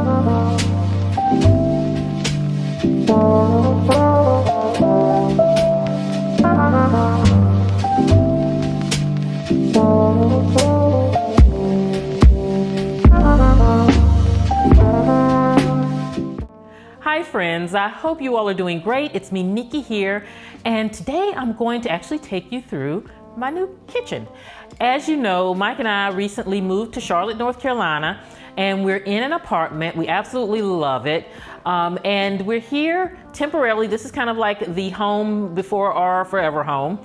Hi friends, I hope you all are doing great. It's me, Nikki here, and today I'm going to actually take you through my new kitchen. As you know, Mike and I recently moved to Charlotte, North Carolina, and we're in an apartment. We absolutely love it, and we're here temporarily. This is kind of like the home before our forever home.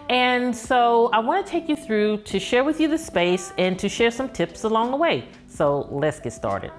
And so I want to take you through to share with you the space and to share some tips along the way. So let's get started.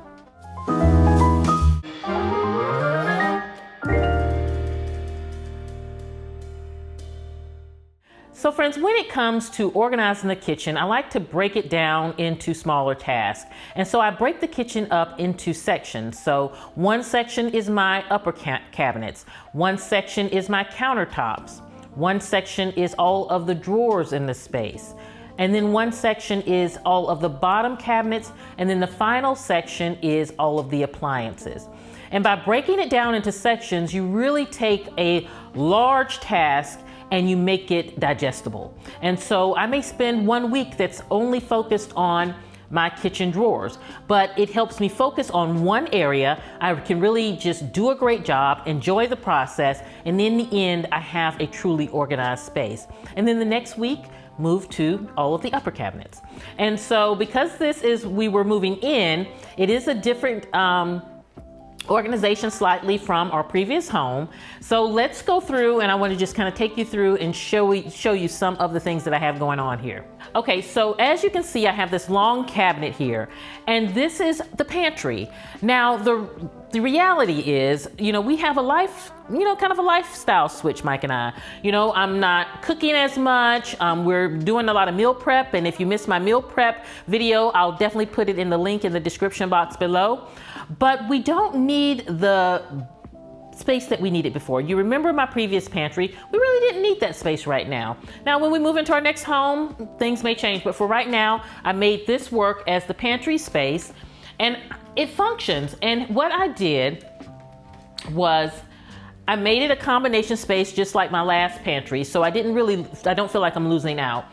So friends, when it comes to organizing the kitchen, I like to break it down into smaller tasks. And so I break the kitchen up into sections. So one section is my upper cabinets. One section is my countertops. One section is all of the drawers in the space. And then one section is all of the bottom cabinets. And then the final section is all of the appliances. And by breaking it down into sections, you really take a large task and you make it digestible. And so I may spend 1 week that's only focused on my kitchen drawers, but it helps me focus on one area. I can really just do a great job, enjoy the process, and in the end, I have a truly organized space. And then the next week, move to all of the upper cabinets. And so because we were moving in, it is a different, organization slightly from our previous home. So let's go through, and I want to just kind of take you through and show you some of the things that I have going on here. Okay, so as you can see, I have this long cabinet here, and this is the pantry. Now, the reality is, we have a kind of a lifestyle switch, Mike and I. I'm not cooking as much. We're doing a lot of meal prep, and if you missed my meal prep video, I'll definitely put it in the link in the description box below. But we don't need the space that we needed before. You remember my previous pantry? We really didn't need that space right now. Now, when we move into our next home, things may change, but for right now, I made this work as the pantry space, and it functions. And what I did was I made it a combination space just like my last pantry, so I don't feel like I'm losing out.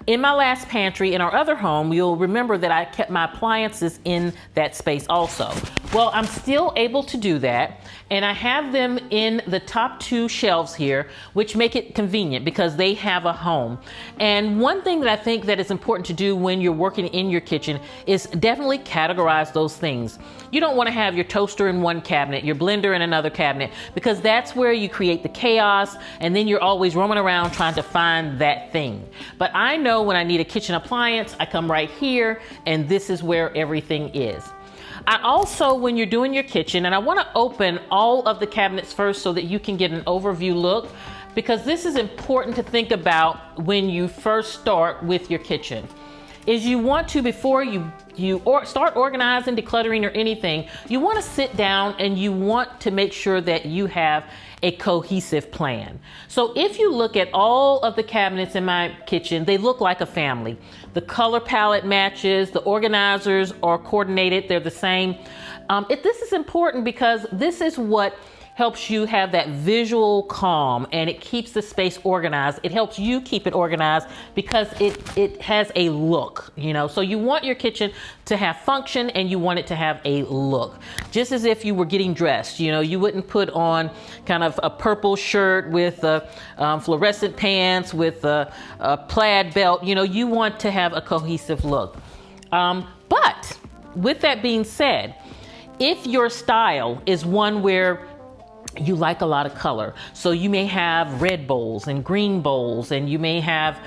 In my last pantry in our other home, you'll remember that I kept my appliances in that space also. Well, I'm still able to do that, and I have them in the top 2 shelves here, which make it convenient because they have a home. And one thing that I think that is important to do when you're working in your kitchen is definitely categorize those things. You don't want to have your toaster in one cabinet, your blender in another cabinet, because that's where you create the chaos, and then you're always roaming around trying to find that thing. But I know when I need a kitchen appliance, I come right here, and this is where everything is. I also, when you're doing your kitchen, and I want to open all of the cabinets first so that you can get an overview look, because this is important to think about when you first start with your kitchen. Is you want to, before you start organizing, decluttering, or anything, you want to sit down and you want to make sure that you have a cohesive plan. So if you look at all of the cabinets in my kitchen, they look like a family. The color palette matches, the organizers are coordinated, they're the same. This is important because this is what helps you have that visual calm, and it keeps the space organized. It helps you keep it organized because it has a look, So you want your kitchen to have function, and you want it to have a look. Just as if you were getting dressed, you wouldn't put on kind of a purple shirt with fluorescent pants with a plaid belt. You want to have a cohesive look. But with that being said, if your style is one where you like a lot of color, so you may have red bowls and green bowls, and you may have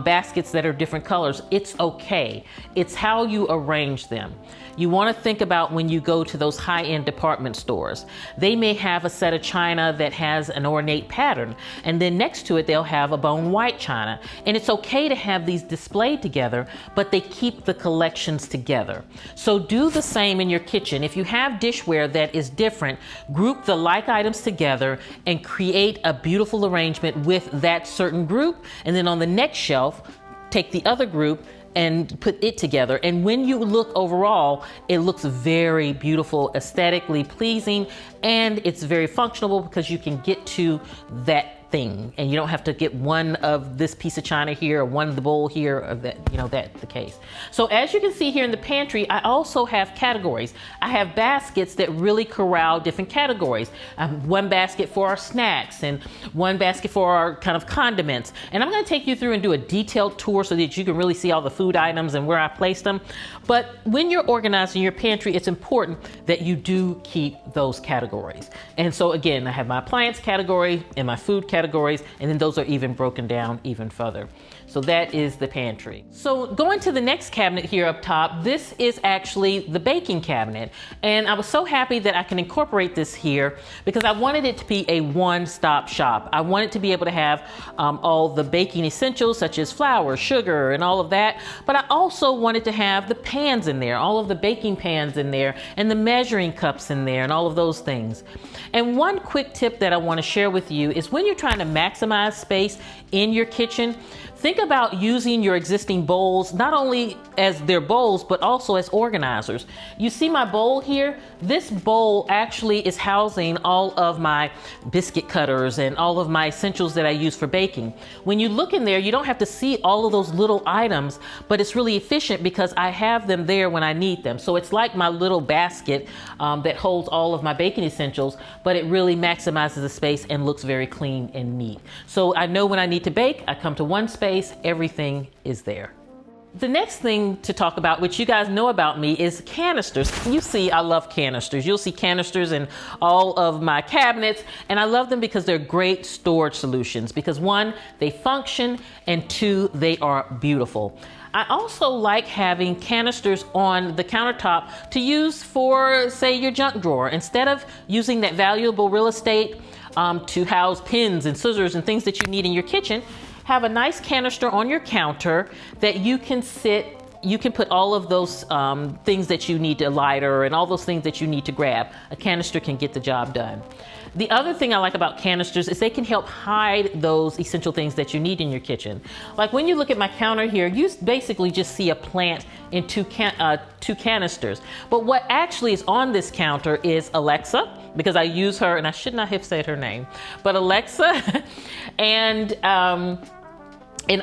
baskets that are different colors. It's okay. It's how you arrange them. You want to think about when you go to those high-end department stores. They may have a set of china that has an ornate pattern, and then next to it they'll have a bone white china. And it's okay to have these displayed together, but they keep the collections together. So do the same in your kitchen. If you have dishware that is different, group the like items together and create a beautiful arrangement with that certain group. And then on the next shelf, take the other group and put it together. And when you look overall, it looks very beautiful, aesthetically pleasing, and it's very functional because you can get to that thing and you don't have to get one of this piece of china here or one of the bowl here, or that, that's the case. So as you can see here in the pantry, I also have categories. I have baskets that really corral different categories. One basket for our snacks and one basket for our kind of condiments. And I'm going to take you through and do a detailed tour so that you can really see all the food items and where I placed them. But when you're organizing your pantry, it's important that you do keep those categories. And so again, I have my appliance category and my food categories, and then those are even broken down even further. So that is the pantry. So going to the next cabinet here up top, this is actually the baking cabinet. And I was so happy that I can incorporate this here because I wanted it to be a one-stop shop. I wanted to be able to have all the baking essentials such as flour, sugar, and all of that. But I also wanted to have the pans in there, all of the baking pans in there, and the measuring cups in there, and all of those things. And one quick tip that I want to share with you is when you're trying to maximize space in your kitchen, think about using your existing bowls, not only as their bowls, but also as organizers. You see my bowl here? This bowl actually is housing all of my biscuit cutters and all of my essentials that I use for baking. When you look in there, you don't have to see all of those little items, but it's really efficient because I have them there when I need them. So it's like my little basket that holds all of my baking essentials, but it really maximizes the space and looks very clean and neat. So I know when I need to bake, I come to one space, everything is there. The next thing to talk about, which you guys know about me, is canisters. You see, I love canisters. You'll see canisters in all of my cabinets, and I love them because they're great storage solutions. Because one, they function, and two, they are beautiful. I also like having canisters on the countertop to use for, say, your junk drawer. Instead of using that valuable real estate to house pins and scissors and things that you need in your kitchen, have a nice canister on your counter that you can put all of those things that you need, to lighter and all those things that you need to grab. A canister can get the job done. The other thing I like about canisters is they can help hide those essential things that you need in your kitchen. Like when you look at my counter here, you basically just see a plant in two canisters. But what actually is on this counter is Alexa, because I use her, and I should not have said her name, but Alexa and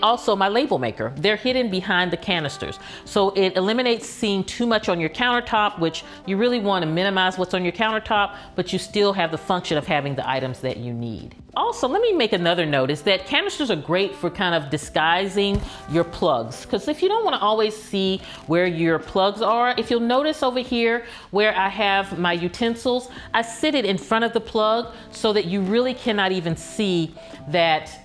also my label maker. They're hidden behind the canisters. So it eliminates seeing too much on your countertop, which you really want to minimize what's on your countertop, but you still have the function of having the items that you need. Also, let me make another note is that canisters are great for kind of disguising your plugs. Because if you don't want to always see where your plugs are, if you'll notice over here where I have my utensils, I sit it in front of the plug so that you really cannot even see that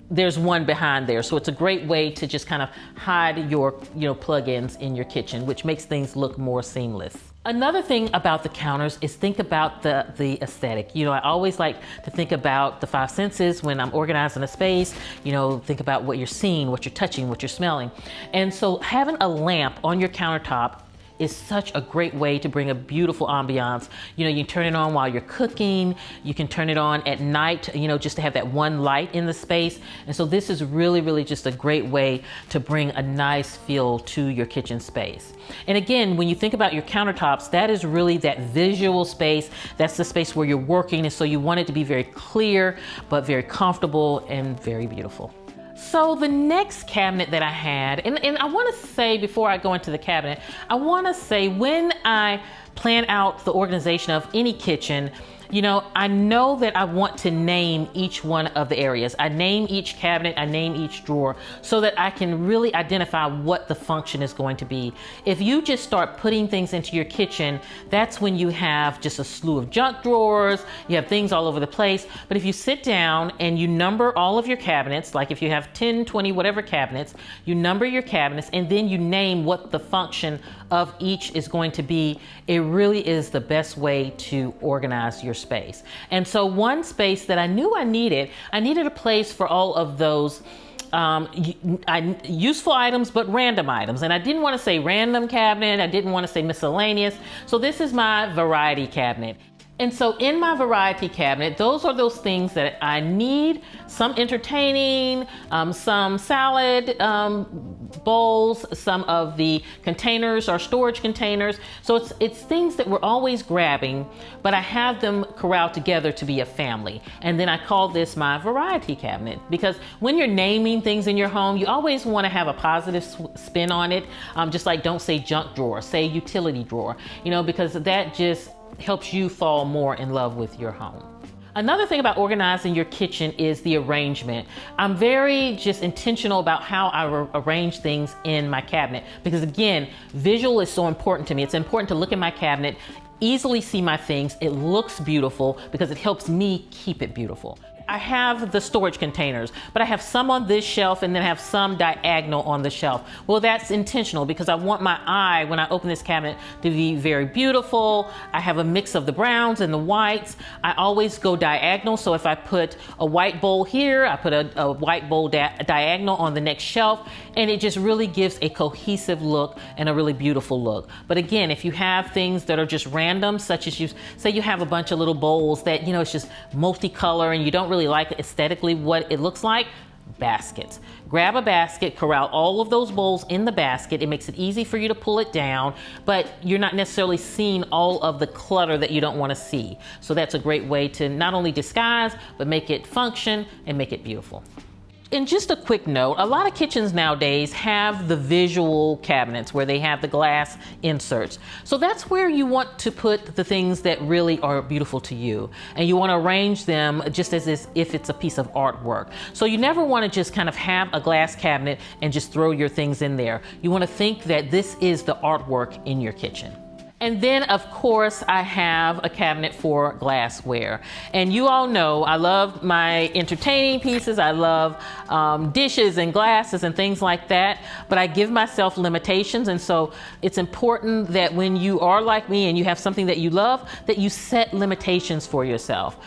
there's one behind there. So it's a great way to just kind of hide your plug-ins in your kitchen, which makes things look more seamless. Another thing about the counters is think about the aesthetic. I always like to think about the five senses when I'm organizing a space. Think about what you're seeing, what you're touching, what you're smelling. And so having a lamp on your countertop is such a great way to bring a beautiful ambiance. You can turn it on while you're cooking. You can turn it on at night, just to have that one light in the space. And so this is really, really just a great way to bring a nice feel to your kitchen space. And again, when you think about your countertops, that is really that visual space. That's the space where you're working. And so you want it to be very clear, but very comfortable and very beautiful. So the next cabinet that I had, and I want to say before I go into the cabinet, I want to say when I plan out the organization of any kitchen, I know that I want to name each one of the areas. I name each cabinet, I name each drawer so that I can really identify what the function is going to be. If you just start putting things into your kitchen, that's when you have just a slew of junk drawers, you have things all over the place. But if you sit down and you number all of your cabinets, like if you have 10, 20, whatever cabinets, you number your cabinets and then you name what the function of each is going to be, it really is the best way to organize your space. And so one space that I knew I needed a place for all of those useful items, but random items. And I didn't want to say random cabinet. I didn't want to say miscellaneous. So this is my variety cabinet. And so in my variety cabinet, those are those things that I need, some entertaining, some salad bowls, some of the containers are storage containers. So it's things that we're always grabbing, but I have them corralled together to be a family. And then I call this my variety cabinet, because when you're naming things in your home, you always want to have a positive spin on it. Just like don't say junk drawer, say utility drawer, because that just helps you fall more in love with your home. Another thing about organizing your kitchen is the arrangement. I'm very just intentional about how I arrange things in my cabinet, because again, visual is so important to me. It's important to look at my cabinet, easily see my things. It looks beautiful because it helps me keep it beautiful. I have the storage containers, but I have some on this shelf and then I have some diagonal on the shelf. Well, that's intentional because I want my eye, when I open this cabinet, to be very beautiful. I have a mix of the browns and the whites. I always go diagonal, so if I put a white bowl here, I put a white bowl diagonal on the next shelf, and it just really gives a cohesive look and a really beautiful look. But again, if you have things that are just random, such as you have a bunch of little bowls that, it's just multicolor and you don't really like aesthetically what it looks like, baskets. Grab a basket, corral all of those bowls in the basket. It makes it easy for you to pull it down, but you're not necessarily seeing all of the clutter that you don't want to see. So that's a great way to not only disguise, but make it function and make it beautiful. And just a quick note, a lot of kitchens nowadays have the visual cabinets where they have the glass inserts. So that's where you want to put the things that really are beautiful to you. And you want to arrange them just as if it's a piece of artwork. So you never want to just kind of have a glass cabinet and just throw your things in there. You want to think that this is the artwork in your kitchen. And then, of course, I have a cabinet for glassware. And you all know I love my entertaining pieces. I love dishes and glasses and things like that. But I give myself limitations. And so it's important that when you are like me and you have something that you love, that you set limitations for yourself.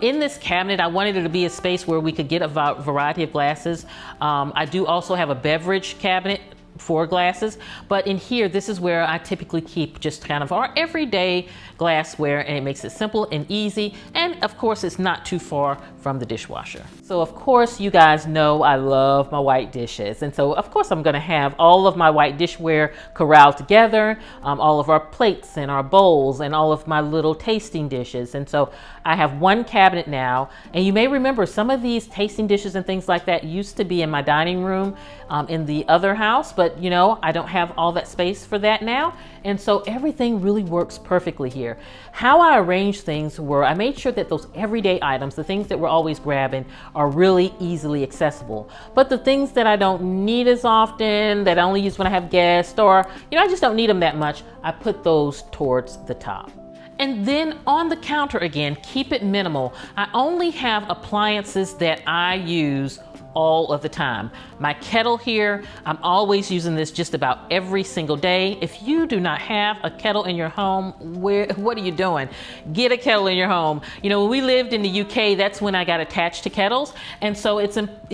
In this cabinet, I wanted it to be a space where we could get a variety of glasses. I do also have a beverage cabinet for glasses, but in here, this is where I typically keep just kind of our everyday glassware, and it makes it simple and easy, and of course it's not too far from the dishwasher. So of course you guys know I love my white dishes, and so of course I'm going to have all of my white dishware corralled together, all of our plates and our bowls and all of my little tasting dishes. And so I have one cabinet now, and you may remember some of these tasting dishes and things like that used to be in my dining room in the other house, but I don't have all that space for that now. And so everything really works perfectly here. How I arranged things were I made sure that those everyday items, the things that we're always grabbing, are really easily accessible. But the things that I don't need as often, that I only use when I have guests, or I just don't need them that much, I put those towards the top. And then on the counter again, keep it minimal. I only have appliances that I use all of the time. My kettle here, I'm always using this just about every single day. If you do not have a kettle in your home, what are you doing? Get a kettle in your home. When we lived in the UK, that's when I got attached to kettles. And so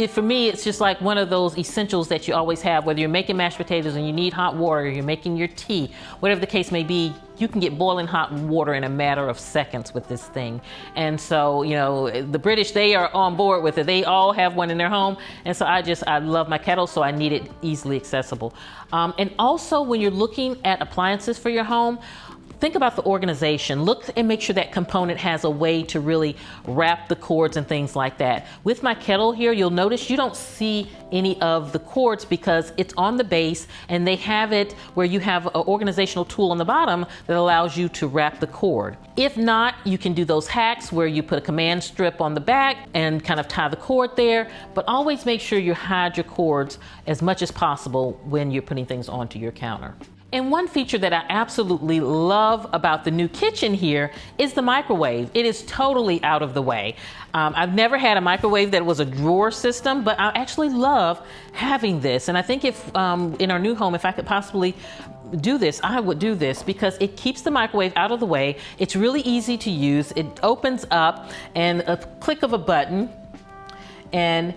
for me, it's just like one of those essentials that you always have, whether you're making mashed potatoes and you need hot water, or you're making your tea, whatever the case may be, you can get boiling hot water in a matter of seconds with this thing. And so, the British, they are on board with it. They all have one in their home. And so I love my kettle, so I need it easily accessible. And also when you're looking at appliances for your home, think about the organization. Look and make sure that component has a way to really wrap the cords and things like that. With my kettle here, you'll notice you don't see any of the cords because it's on the base, and they have it where you have an organizational tool on the bottom that allows you to wrap the cord. If not, you can do those hacks where you put a command strip on the back and kind of tie the cord there, but always make sure you hide your cords as much as possible when you're putting things onto your counter. And one feature that I absolutely love about the new kitchen here is the microwave. It is totally out of the way. I've never had a microwave that was a drawer system, but I actually love having this. And I think if in our new home, if I could possibly do this, I would do this because it keeps the microwave out of the way. It's really easy to use. It opens up and a click of a button, and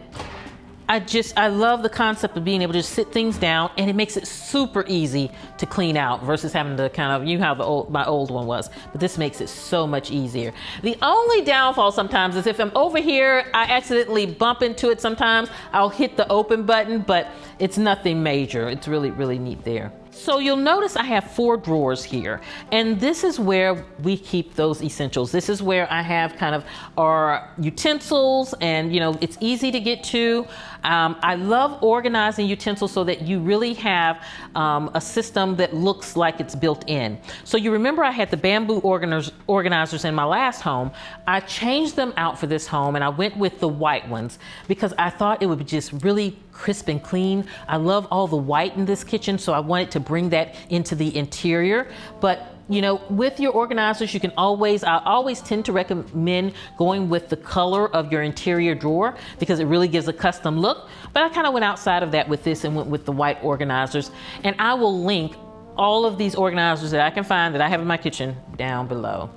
I love the concept of being able to just sit things down, and it makes it super easy to clean out versus having to kind of, you know how my old one was, but this makes it so much easier. The only downfall sometimes is if I'm over here, I accidentally bump into it sometimes. I'll hit the open button, but it's nothing major. It's really, really neat there. So you'll notice I have 4 drawers here, and this is where we keep those essentials. This is where I have kind of our utensils, and you know, it's easy to get to. I love organizing utensils so that you really have a system that looks like it's built in. So you remember I had the bamboo organizers in my last home. I changed them out for this home, and I went with the white ones because I thought it would be just really crisp and clean. I love all the white in this kitchen, so I wanted to bring that into the interior. But you know, with your organizers, I always tend to recommend going with the color of your interior drawer because it really gives a custom look. But I kind of went outside of that with this and went with the white organizers. And I will link all of these organizers that I can find that I have in my kitchen down below.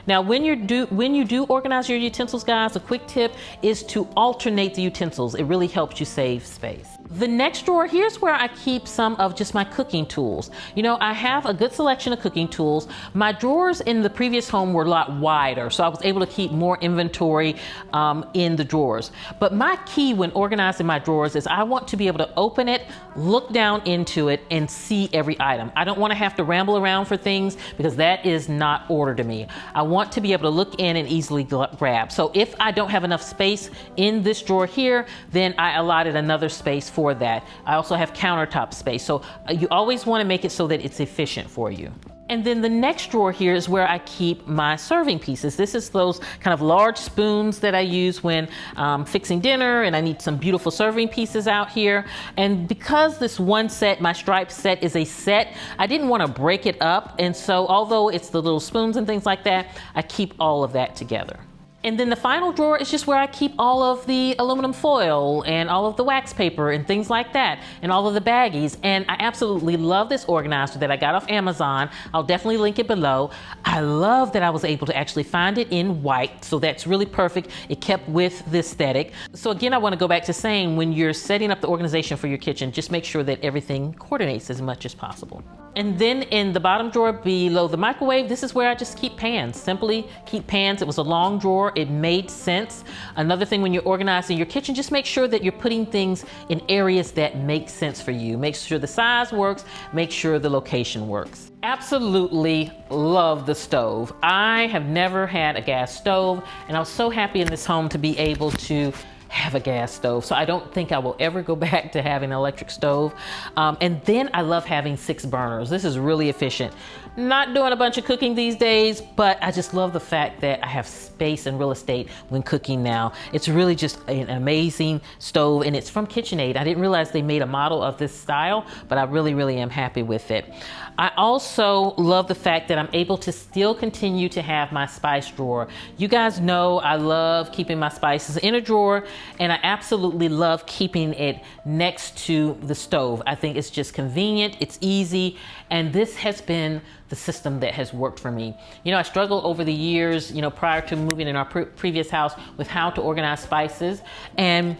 Now, when you do organize your utensils, guys, a quick tip is to alternate the utensils. It really helps you save space. The next drawer, here's where I keep some of just my cooking tools. You know, I have a good selection of cooking tools. My drawers in the previous home were a lot wider, so I was able to keep more inventory in the drawers. But my key when organizing my drawers is I want to be able to open it, look down into it, and see every item. I don't want to have to ramble around for things because that is not order to me. I want to be able to look in and easily grab. So if I don't have enough space in this drawer here, then I allotted another space for that. I also have countertop space. So you always want to make it so that it's efficient for you. And then the next drawer here is where I keep my serving pieces. This is those kind of large spoons that I use when fixing dinner, and I need some beautiful serving pieces out here. And because this one set, my striped set, is a set, I didn't want to break it up. And so although it's the little spoons and things like that, I keep all of that together. And then the final drawer is just where I keep all of the aluminum foil and all of the wax paper and things like that, and all of the baggies. And I absolutely love this organizer that I got off Amazon. I'll definitely link it below. I love that I was able to actually find it in white, so that's really perfect. It kept with the aesthetic. So again, I want to go back to saying when you're setting up the organization for your kitchen, just make sure that everything coordinates as much as possible. And then in the bottom drawer below the microwave, this is where I just keep pans. Simply keep pans. It was a long drawer. It made sense. Another thing when you're organizing your kitchen, just make sure that you're putting things in areas that make sense for you. Make sure the size works. Make sure the location works. Absolutely love the stove. I have never had a gas stove, and I was so happy in this home to be able to have a gas stove. So I don't think I will ever go back to having an electric stove. And then I love having 6 burners. This is really efficient. Not doing a bunch of cooking these days, but I just love the fact that I have space and real estate when cooking now. It's really just an amazing stove, and it's from KitchenAid. I didn't realize they made a model of this style, but I really, really am happy with it. I also love the fact that I'm able to still continue to have my spice drawer. You guys know I love keeping my spices in a drawer, and I absolutely love keeping it next to the stove. I think it's just convenient, it's easy, and this has been the system that has worked for me. You know, I struggled over the years, you know, prior to moving in our previous house with how to organize spices, and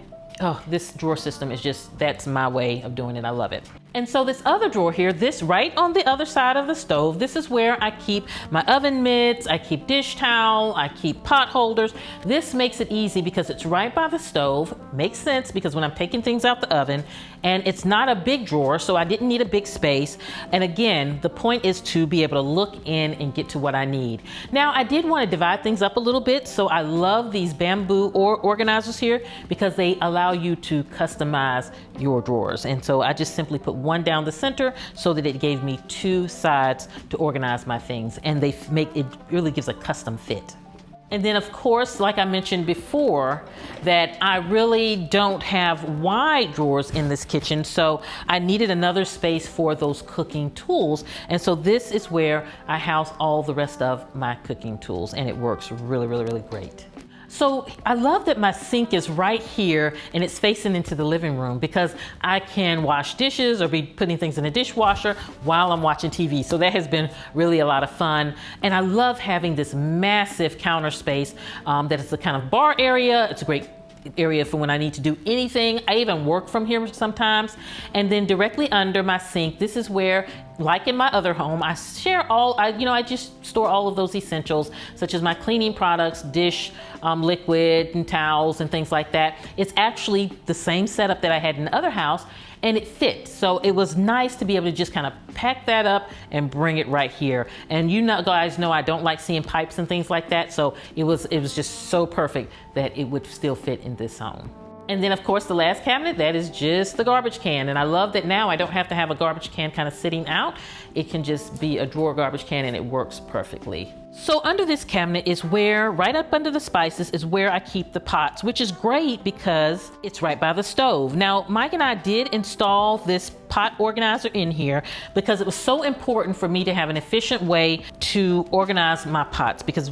this drawer system is just, that's my way of doing it. I love it. And so this other drawer here, this right on the other side of the stove, this is where I keep my oven mitts, I keep dish towel, I keep pot holders. This makes it easy because it's right by the stove. Makes sense because when I'm taking things out the oven, and it's not a big drawer, so I didn't need a big space. And again, the point is to be able to look in and get to what I need. Now, I did want to divide things up a little bit, so I love these bamboo organizers here because they allow you to customize your drawers. And so I just simply put one down the center so that it gave me 2 sides to organize my things, and it really gives a custom fit. And then of course, like I mentioned before, that I really don't have wide drawers in this kitchen, so I needed another space for those cooking tools. And so this is where I house all the rest of my cooking tools, and it works really, really, really great. So I love that my sink is right here and it's facing into the living room because I can wash dishes or be putting things in the dishwasher while I'm watching TV. So that has been really a lot of fun. And I love having this massive counter space that is a kind of bar area. It's a great area for when I need to do anything. I even work from here sometimes. And then directly under my sink, this is where, like in my other home, I just store all of those essentials, such as my cleaning products, dish liquid and towels and things like that. It's actually the same setup that I had in the other house, and it fits. So it was nice to be able to just kind of pack that up and bring it right here. And guys know I don't like seeing pipes and things like that, so it was just so perfect that it would still fit in this home. And then of course the last cabinet, that is just the garbage can. And I love that now I don't have to have a garbage can kind of sitting out. It can just be a drawer garbage can and it works perfectly. So under this cabinet is where, right up under the spices, is where I keep the pots, which is great because it's right by the stove. Now, Mike and I did install this pot organizer in here because it was so important for me to have an efficient way to organize my pots because,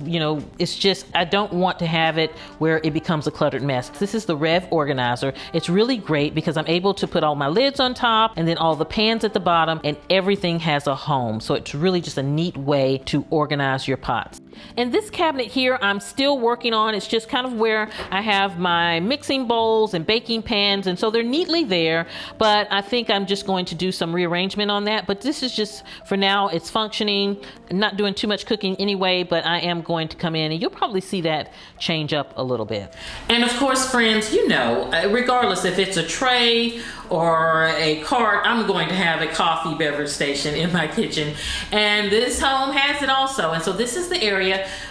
it's just, I don't want to have it where it becomes a cluttered mess. This is the Rev organizer. It's really great because I'm able to put all my lids on top and then all the pans at the bottom, and everything has a home. So it's really just a neat way to organize your pots. And this cabinet here I'm still working on. It's just kind of where I have my mixing bowls and baking pans, and so they're neatly there, but I think I'm just going to do some rearrangement on that. But this is just, for now, it's functioning. I'm not doing too much cooking anyway, but I am going to come in and you'll probably see that change up a little bit. And of course, friends, regardless if it's a tray or a cart, I'm going to have a coffee beverage station in my kitchen, and this home has it also. And so this is the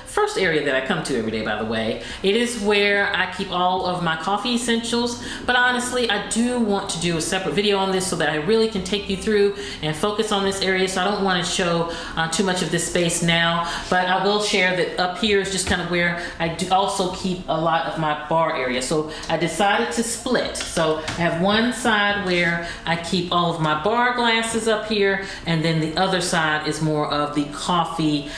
first area that I come to every day, by the way. It is where I keep all of my coffee essentials, but honestly, I do want to do a separate video on this so that I really can take you through and focus on this area. So I don't want to show too much of this space now, but I will share that up here is just kind of where I do also keep a lot of my bar area. So I decided to split. So I have one side where I keep all of my bar glasses up here, and then the other side is more of the coffee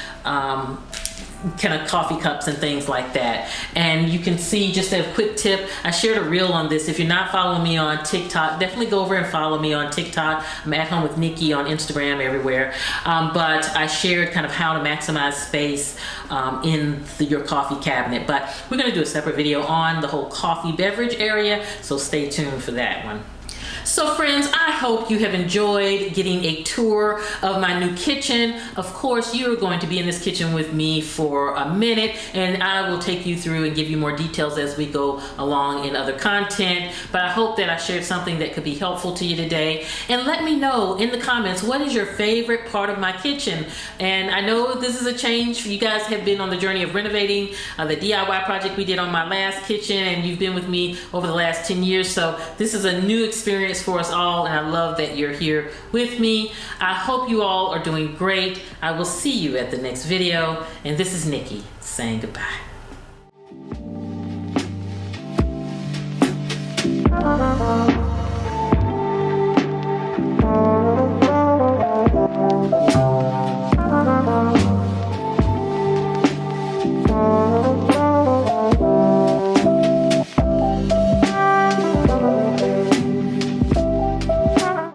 kind of coffee cups and things like that. And you can see, just a quick tip, I shared a reel on this. If you're not following me on TikTok, definitely go over and follow me on TikTok. I'm At Home With Nikki on Instagram, everywhere. But I shared kind of how to maximize space in your coffee cabinet. But we're going to do a separate video on the whole coffee beverage area, so stay tuned for that one. So friends, I hope you have enjoyed getting a tour of my new kitchen. Of course, you're going to be in this kitchen with me for a minute, and I will take you through and give you more details as we go along in other content. But I hope that I shared something that could be helpful to you today. And let me know in the comments, what is your favorite part of my kitchen? And I know this is a change. You guys have been on the journey of renovating the DIY project we did on my last kitchen, and you've been with me over the last 10 years. So this is a new experience for us all, and I love that you're here with me. I hope you all are doing great. I will see you at the next video, and this is Nikki saying goodbye.